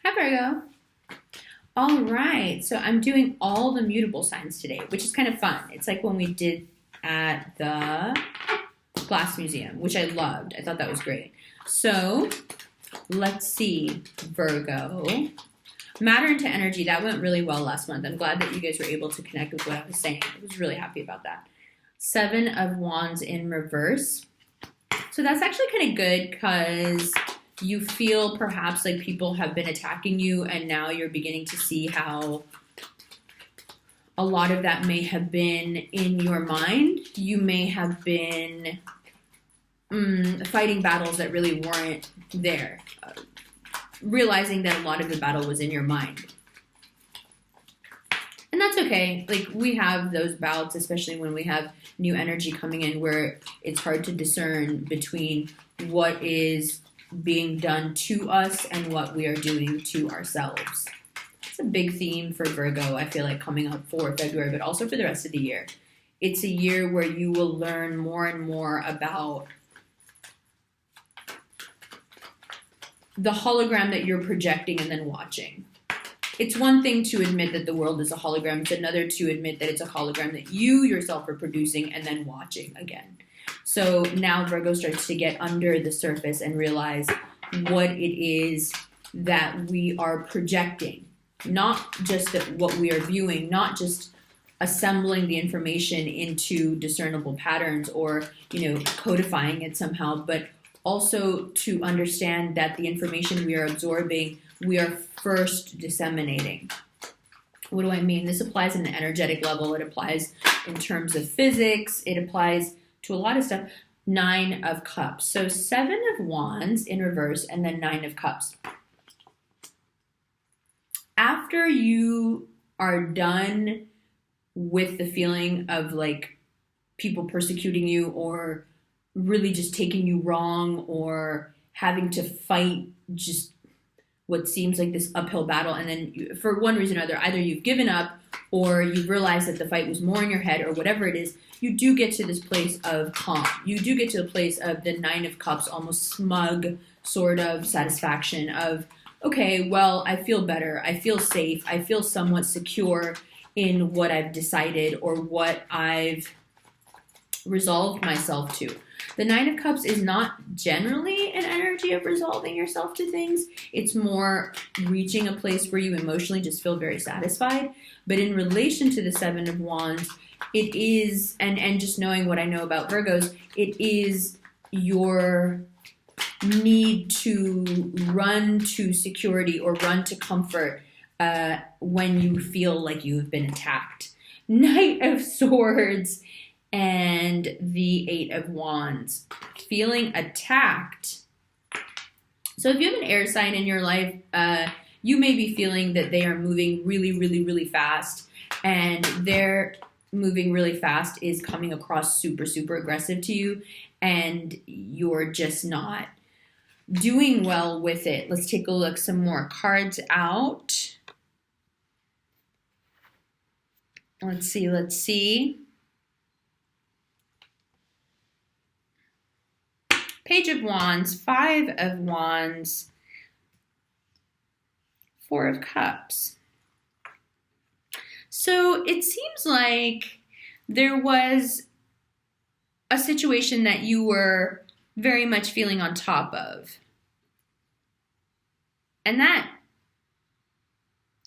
Hi, Virgo. All right, so I'm doing all the mutable signs today, which is kind of fun. It's like when we did at the Glass Museum, which I loved. I thought that was great. So let's see, Virgo. Matter into energy, that went really well last month. I'm glad that you guys were able to connect with what I was saying. I was really happy about that. Seven of Wands in reverse. So that's actually kind of good because you feel perhaps like people have been attacking you and now you're beginning to see how a lot of that may have been in your mind. You may have been fighting battles that really weren't there. Realizing that a lot of the battle was in your mind. And that's okay. Like, we have those bouts, especially when we have new energy coming in where it's hard to discern between what is being done to us and what we are doing to ourselves. It's a big theme for Virgo, I feel like, coming up for February, but also for the rest of the year. It's a year where you will learn more and more about the hologram that you're projecting and then watching. It's one thing to admit that the world is a hologram. It's another to admit that it's a hologram that you yourself are producing and then watching again. So now Virgo starts to get under the surface and realize what it is that we are projecting. Not just what we are viewing, not just assembling the information into discernible patterns or, codifying it somehow, but also to understand that the information we are absorbing, we are first disseminating. What do I mean? This applies in an energetic level. It applies in terms of physics. It applies to a lot of stuff. 9 of Cups. So 7 of Wands in reverse and then 9 of Cups. After you are done with the feeling of like people persecuting you or really just taking you wrong or having to fight just what seems like this uphill battle, and then for one reason or other, either you've given up or you realize that the fight was more in your head or whatever it is, you do get to this place of calm. You do get to the place of the 9 of Cups, almost smug sort of satisfaction of, okay, well, I feel better. I feel safe. I feel somewhat secure in what I've decided or what I've resolved myself to. The 9 of Cups is not generally an energy of resolving yourself to things. It's more reaching a place where you emotionally just feel very satisfied. But in relation to the 7 of Wands, it is, and just knowing what I know about Virgos, it is your need to run to security or run to comfort when you feel like you've been attacked. Knight of Swords and the 8 of Wands. Feeling attacked. So if you have an air sign in your life, you may be feeling that they are moving really, really, really fast. And their moving really fast is coming across super, super aggressive to you. And you're just not doing well with it. Let's take a look. Some more cards out. Let's see. Page of Wands, 5 of Wands, 4 of Cups. So it seems like there was a situation that you were very much feeling on top of. And that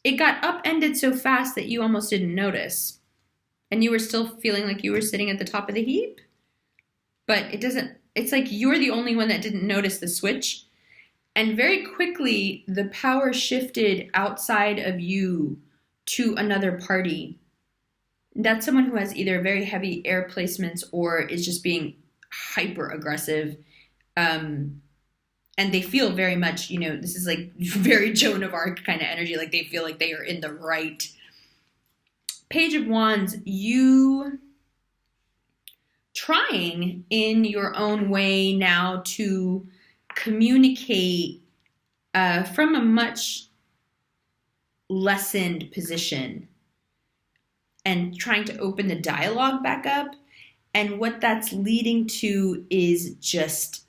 it got upended so fast that you almost didn't notice. And you were still feeling like you were sitting at the top of the heap. But it's like you're the only one that didn't notice the switch. And very quickly, the power shifted outside of you to another party. That's someone who has either very heavy air placements or is just being hyper aggressive. And they feel very much, this is like very Joan of Arc kind of energy. Like they feel like they are in the right. Page of Wands, you trying in your own way now to communicate from a much lessened position and trying to open the dialogue back up. And what that's leading to is just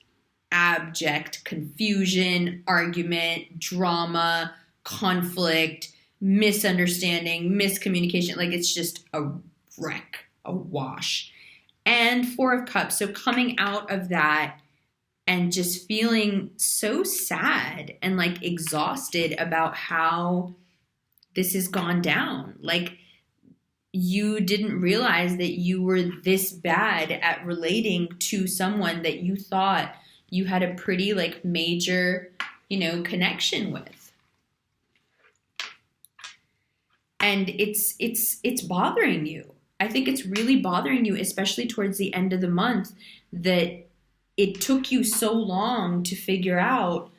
abject confusion, argument, drama, conflict, misunderstanding, miscommunication. Like it's just a wreck, a wash. And Four of Cups. So coming out of that and just feeling so sad and like exhausted about how this has gone down. Like you didn't realize that you were this bad at relating to someone that you thought you had a pretty like major, connection with. And it's bothering you. I think it's really bothering you, especially towards the end of the month, that it took you so long to figure out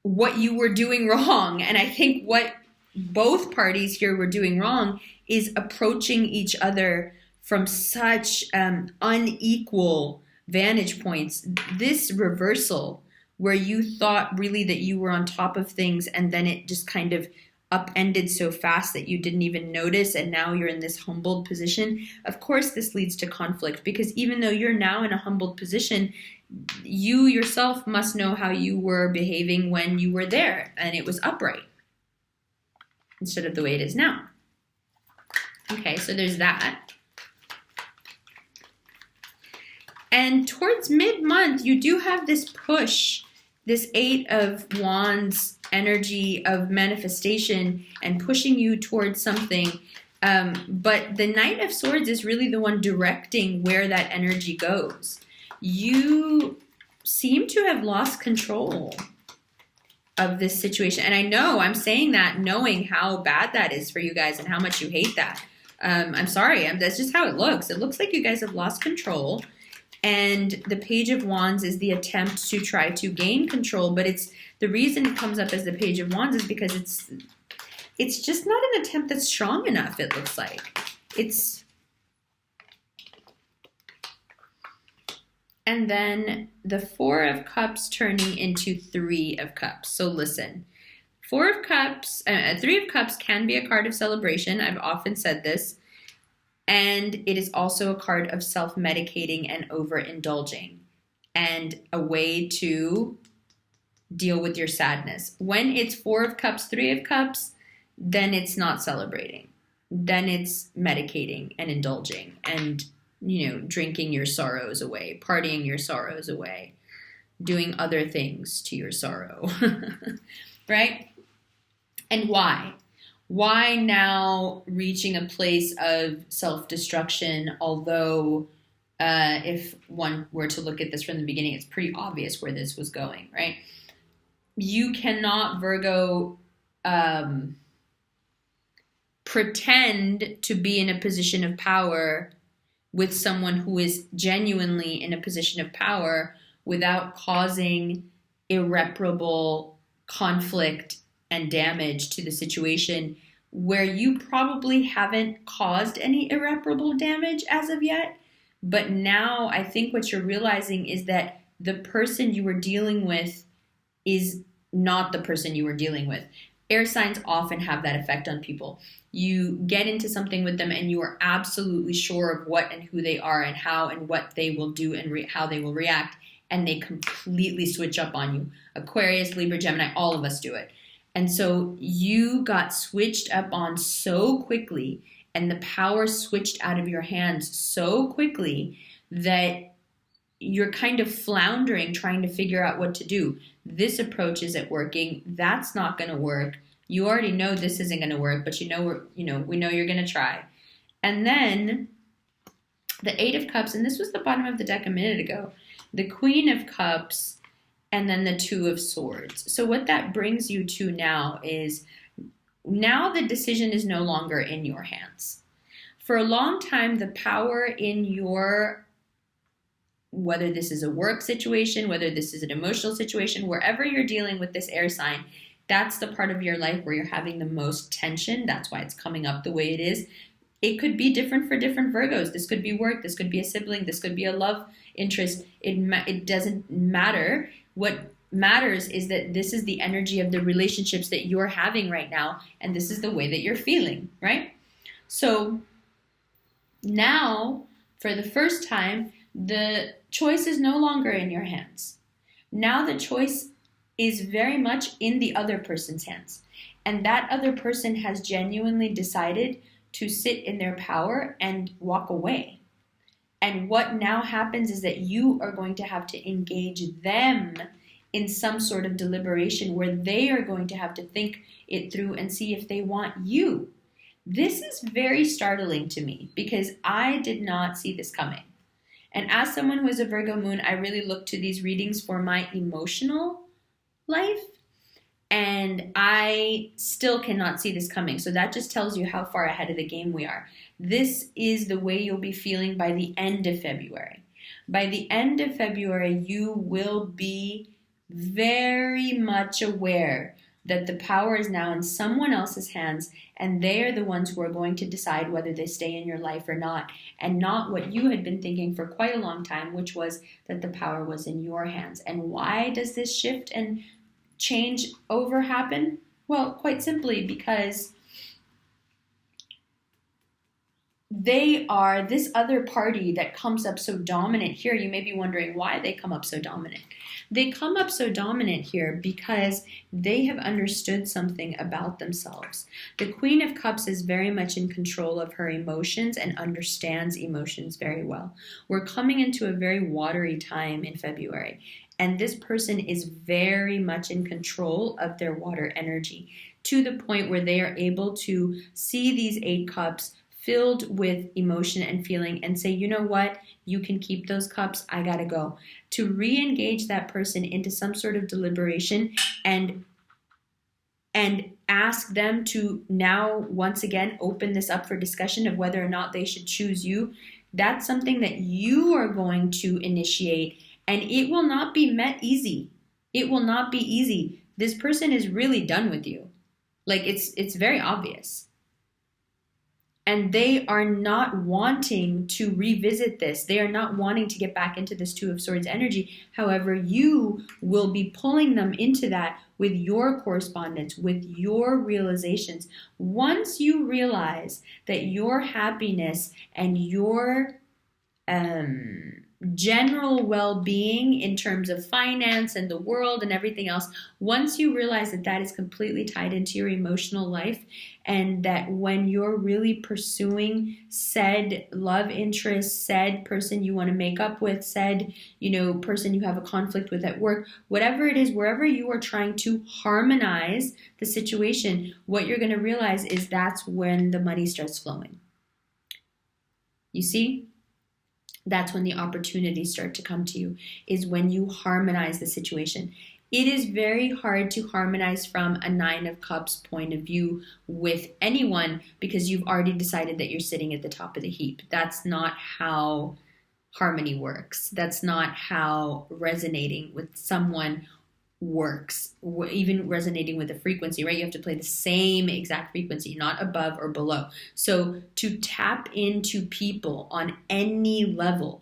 what you were doing wrong. And I think what both parties here were doing wrong is approaching each other from such unequal vantage points. This reversal where you thought really that you were on top of things and then it just kind of upended so fast that you didn't even notice, and now you're in this humbled position. Of course, this leads to conflict, because even though you're now in a humbled position, you yourself must know how you were behaving when you were there and it was upright instead of the way it is now. Okay, so there's that. And towards mid-month, you do have this push, this Eight of Wands energy of manifestation and pushing you towards something. But the Knight of Swords is really the one directing where that energy goes. You seem to have lost control of this situation. And I know I'm saying that knowing how bad that is for you guys and how much you hate that. I'm sorry. That's just how it looks. It looks like you guys have lost control. And the Page of Wands is the attempt to try to gain control. But it's the reason it comes up as the Page of Wands is because it's just not an attempt that's strong enough, it looks like. And then the Four of Cups turning into Three of Cups. So listen, Three of Cups can be a card of celebration. I've often said this. And it is also a card of self-medicating and overindulging and a way to deal with your sadness. When it's Four of Cups, Three of Cups, then it's not celebrating. Then it's medicating and indulging and, drinking your sorrows away, partying your sorrows away, doing other things to your sorrow, right? And why? Why now reaching a place of self-destruction, although if one were to look at this from the beginning, it's pretty obvious where this was going, right? You cannot, Virgo, pretend to be in a position of power with someone who is genuinely in a position of power without causing irreparable conflict and damage to the situation, where you probably haven't caused any irreparable damage as of yet. But now I think what you're realizing is that the person you were dealing with is not the person you were dealing with. Air signs often have that effect on people. You get into something with them and you are absolutely sure of what and who they are and how and what they will do and how they will react, and they completely switch up on you. Aquarius, Libra, Gemini, all of us do it. And so you got switched up on so quickly, and the power switched out of your hands so quickly that you're kind of floundering, trying to figure out what to do. This approach isn't working. That's not going to work. You already know this isn't going to work, but we know you're going to try. And then the Eight of Cups, and this was the bottom of the deck a minute ago, the Queen of Cups, and then the Two of Swords. So what that brings you to now is, now the decision is no longer in your hands. For a long time, the power in your, whether this is a work situation, whether this is an emotional situation, wherever you're dealing with this air sign, that's the part of your life where you're having the most tension. That's why it's coming up the way it is. It could be different for different Virgos. This could be work. This could be a sibling. This could be a love interest. It doesn't matter. What matters is that this is the energy of the relationships that you're having right now, and this is the way that you're feeling, right? So now, for the first time, The choice is no longer in your hands. Now the choice is very much in the other person's hands. And that other person has genuinely decided to sit in their power and walk away. And what now happens is that you are going to have to engage them in some sort of deliberation where they are going to have to think it through and see if they want you. This is very startling to me because I did not see this coming. And as someone who is a Virgo moon, I really look to these readings for my emotional life. And I still cannot see this coming. So that just tells you how far ahead of the game we are. This is the way you'll be feeling by the end of February. By the end of February, you will be very much aware that the power is now in someone else's hands, and they are the ones who are going to decide whether they stay in your life or not, and not what you had been thinking for quite a long time, which was that the power was in your hands. And why does this shift and change over happen? Well, quite simply because they are this other party that comes up so dominant here. You may be wondering why they come up so dominant. They come up so dominant here because they have understood something about themselves. The Queen of Cups is very much in control of her emotions and understands emotions very well. We're coming into a very watery time in February, and this person is very much in control of their water energy to the point where they are able to see these 8 cups filled with emotion and feeling and say, you know what, you can keep those cups, I gotta go. To re-engage that person into some sort of deliberation and ask them to now once again open this up for discussion of whether or not they should choose you. That's something that you are going to initiate, and it will not be met easy. It will not be easy. This person is really done with you. Like it's very obvious. And they are not wanting to revisit this. They are not wanting to get back into this 2 of Swords energy. However, you will be pulling them into that with your correspondence, with your realizations. Once you realize that your happiness and your general well-being in terms of finance and the world and everything else, once you realize that that is completely tied into your emotional life, and that when you're really pursuing said love interest, said person you want to make up with, said, person you have a conflict with at work, whatever it is, wherever you are trying to harmonize the situation, what you're going to realize is that's when the money starts flowing. You see? That's when the opportunities start to come to you, is when you harmonize the situation. It is very hard to harmonize from a 9 of Cups point of view with anyone because you've already decided that you're sitting at the top of the heap. That's not how harmony works. That's not how resonating with someone works, even resonating with a frequency, right? You have to play the same exact frequency, not above or below. So to tap into people on any level,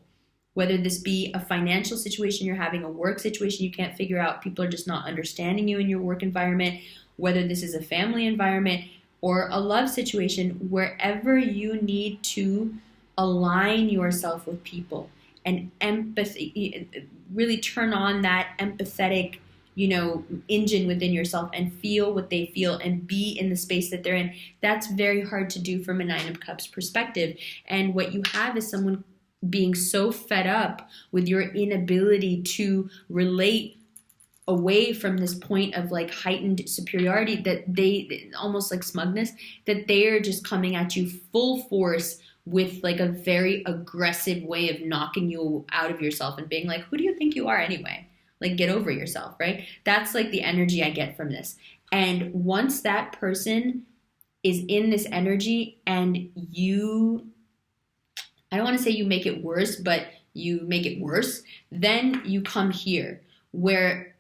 whether this be a financial situation you're having, a work situation you can't figure out, people are just not understanding you in your work environment, whether this is a family environment or a love situation, wherever you need to align yourself with people and empathy, really turn on that empathetic engine within yourself and feel what they feel and be in the space that they're in. That's very hard to do from a 9 of Cups perspective. And what you have is someone being so fed up with your inability to relate away from this point of like heightened superiority, that they almost like smugness, that they're just coming at you full force with like a very aggressive way of knocking you out of yourself and being like, who do you think you are anyway? Like, get over yourself, right? That's like the energy I get from this. And once that person is in this energy and you, I don't want to say you make it worse, but you make it worse, then you come here where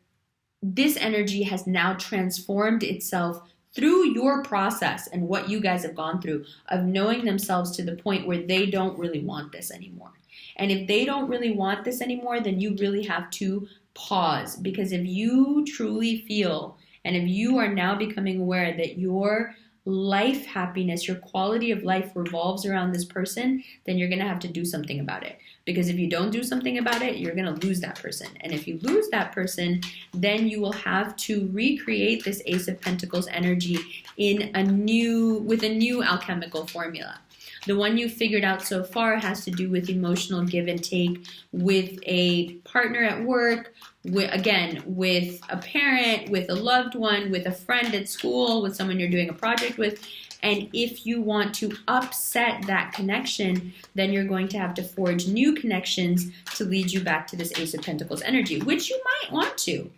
this energy has now transformed itself through your process and what you guys have gone through of knowing themselves to the point where they don't really want this anymore. And if they don't really want this anymore, then you really have to pause, because if you truly feel and if you are now becoming aware that your life happiness, your quality of life revolves around this person, then you're going to have to do something about it. Because if you don't do something about it, you're going to lose that person. And if you lose that person, then you will have to recreate this Ace of Pentacles energy with a new alchemical formula. The one you figured out so far has to do with emotional give and take with a partner at work, with a parent, with a loved one, with a friend at school, with someone you're doing a project with. And if you want to upset that connection, then you're going to have to forge new connections to lead you back to this Ace of Pentacles energy, which you might want to.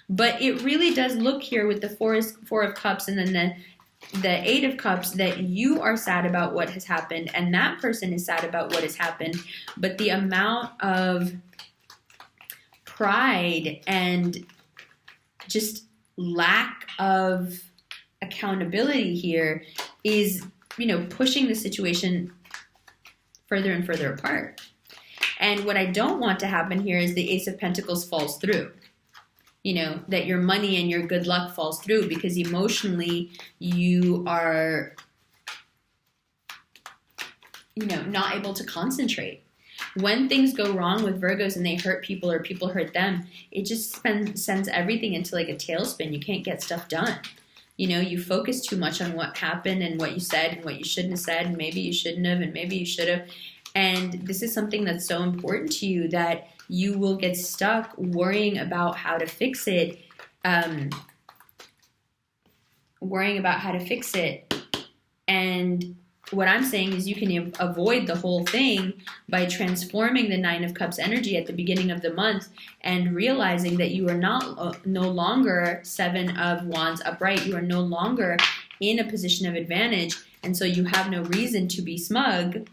But it really does look here with the Four of Cups and then the Eight of Cups that you are sad about what has happened and that person is sad about what has happened. But the amount of pride and just lack of accountability here is, pushing the situation further and further apart. And what I don't want to happen here is the Ace of Pentacles falls through. That your money and your good luck falls through because emotionally you are, not able to concentrate. When things go wrong with Virgos and they hurt people or people hurt them, it just sends everything into like a tailspin. You can't get stuff done. You focus too much on what happened and what you said and what you shouldn't have said and maybe you shouldn't have and maybe you should have. And this is something that's so important to you that you will get stuck worrying about how to fix it, And what I'm saying is you can avoid the whole thing by transforming the Nine of Cups energy at the beginning of the month and realizing that you are no longer Seven of Wands upright. You are no longer in a position of advantage. And so you have no reason to be smug.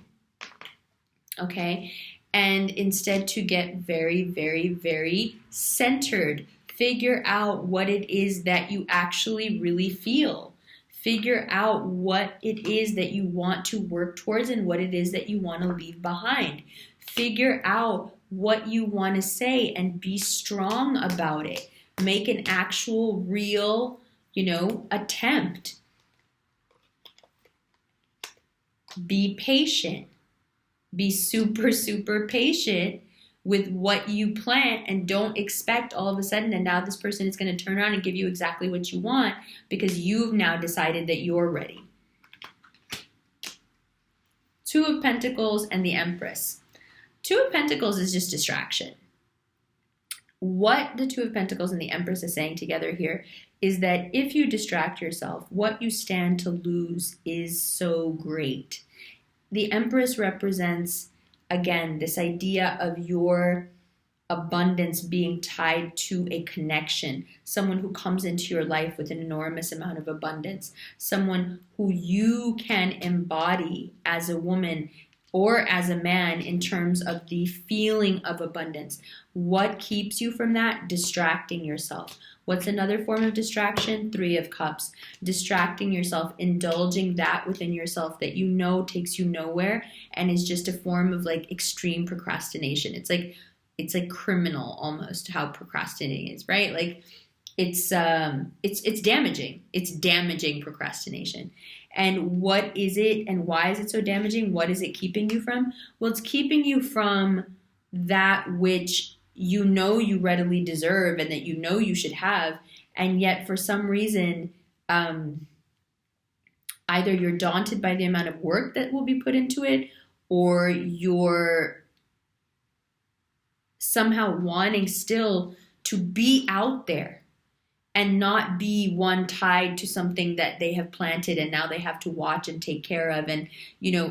Okay. And instead to get very, very, very centered. Figure out what it is that you actually really feel. Figure out what it is that you want to work towards and what it is that you want to leave behind. Figure out what you want to say and be strong about it. Make an actual, real, attempt. Be patient. Be super, super patient with what you plant and don't expect all of a sudden that now this person is going to turn around and give you exactly what you want because you've now decided that you're ready. Two of Pentacles and the Empress. Two of Pentacles is just distraction. What the Two of Pentacles and the Empress is saying together here is that if you distract yourself, what you stand to lose is so great. The Empress represents, again, this idea of your abundance being tied to a connection, someone who comes into your life with an enormous amount of abundance, someone who you can embody as a woman or as a man in terms of the feeling of abundance. What keeps you from that? Distracting yourself. What's another form of distraction? Three of Cups. Distracting yourself, indulging that within yourself that you know takes you nowhere and is just a form of like extreme procrastination. It's like criminal almost how procrastinating is, right? Like it's damaging. It's damaging procrastination. And what is it and why is it so damaging? What is it keeping you from? Well, it's keeping you from that which you know you readily deserve and that you know you should have, and yet for some reason, either you're daunted by the amount of work that will be put into it, or you're somehow wanting still to be out there and not be one tied to something that they have planted and now they have to watch and take care of and,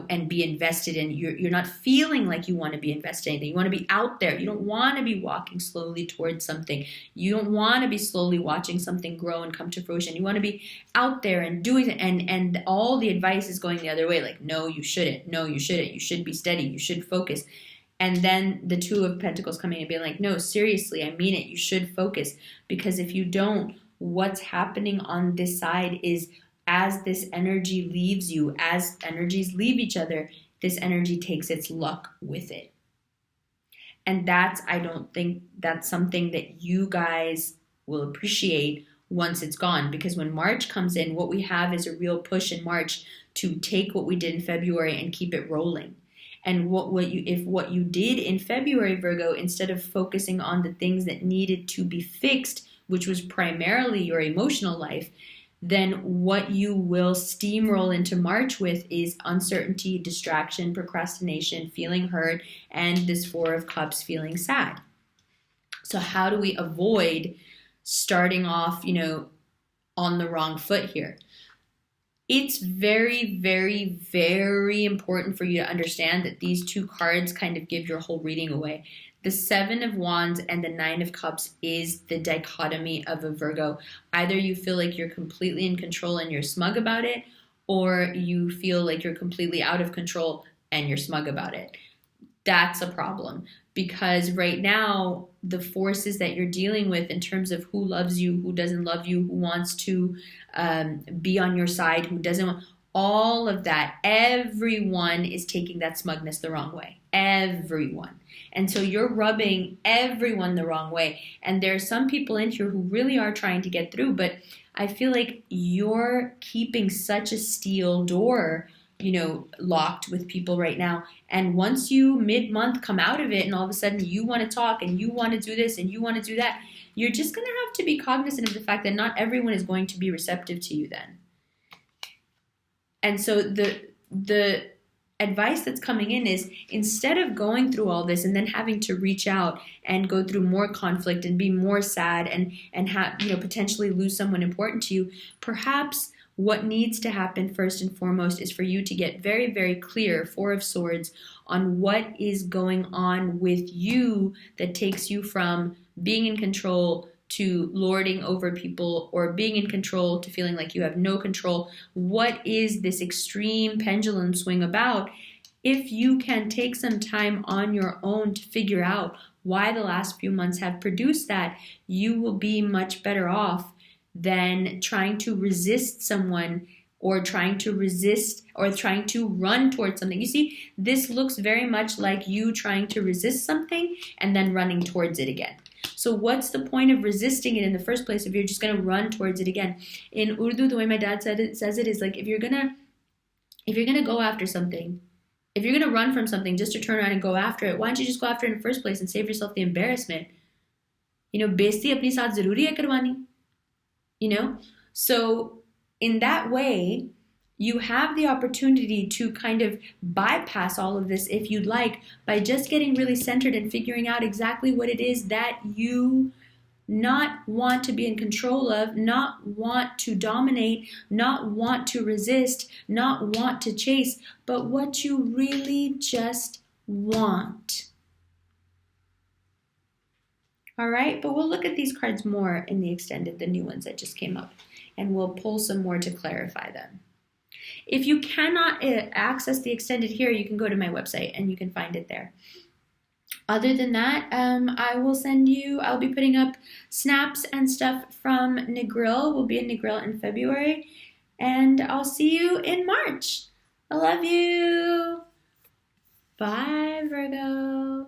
and be invested in. You're not feeling like you want to be invested in it. You want to be out there. You don't want to be walking slowly towards something. You don't want to be slowly watching something grow and come to fruition. You want to be out there and doing it. And all the advice is going the other way. Like, no, you shouldn't. No, you shouldn't. You should be steady. You should focus. And then the Two of Pentacles coming and being like, no, seriously, I mean it. You should focus. Because if you don't, what's happening on this side is as this energy leaves you, as energies leave each other, this energy takes its luck with it. And I don't think that's something that you guys will appreciate once it's gone. Because when March comes in, what we have is a real push in March to take what we did in February and keep it rolling. And if what you did in February, Virgo, instead of focusing on the things that needed to be fixed, which was primarily your emotional life, then what you will steamroll into March with is uncertainty, distraction, procrastination, feeling hurt, and this Four of Cups, feeling sad. So how do we avoid starting off, on the wrong foot here? It's very, very, very important for you to understand that these two cards kind of give your whole reading away. The Seven of Wands and the Nine of Cups is the dichotomy of a Virgo. Either you feel like you're completely in control and you're smug about it, or you feel like you're completely out of control and you're smug about it. That's a problem, because right now the forces that you're dealing with in terms of who loves you, who doesn't love you, who wants to be on your side, who doesn't want, all of that, everyone is taking that smugness the wrong way. Everyone. And so you're rubbing everyone the wrong way. And there are some people in here who really are trying to get through, but I feel like you're keeping such a steel door, locked with people right now. And once you mid-month come out of it and all of a sudden you want to talk and you want to do this and you want to do that, you're just going to have to be cognizant of the fact that not everyone is going to be receptive to you then. And so the advice that's coming in is, instead of going through all this and then having to reach out and go through more conflict and be more sad and have, potentially lose someone important to you, perhaps what needs to happen first and foremost is for you to get very, very clear, Four of Swords, on what is going on with you that takes you from being in control to lording over people, or being in control to feeling like you have no control. What is this extreme pendulum swing about? If you can take some time on your own to figure out why the last few months have produced that, you will be much better off than trying to resist someone, or trying to run towards something. You see, this looks very much like you trying to resist something and then running towards it again. So what's the point of resisting it in the first place if you're just going to run towards it again? In Urdu, the way my dad says it is like, if you're gonna go after something, if you're gonna run from something just to turn around and go after it, why don't you just go after it in the first place and save yourself the embarrassment? Besti apni saath zaruri hai karwani. So in that way, you have the opportunity to kind of bypass all of this, if you'd like, by just getting really centered and figuring out exactly what it is that you not want to be in control of, not want to dominate, not want to resist, not want to chase, but what you really just want. All right, but we'll look at these cards more in the extended, the new ones that just came up, and we'll pull some more to clarify them. If you cannot access the extended here, you can go to my website and you can find it there. Other than that, I'll be putting up snaps and stuff from Negril. We'll be in Negril in February, and I'll see you in March. I love you. Bye, Virgo.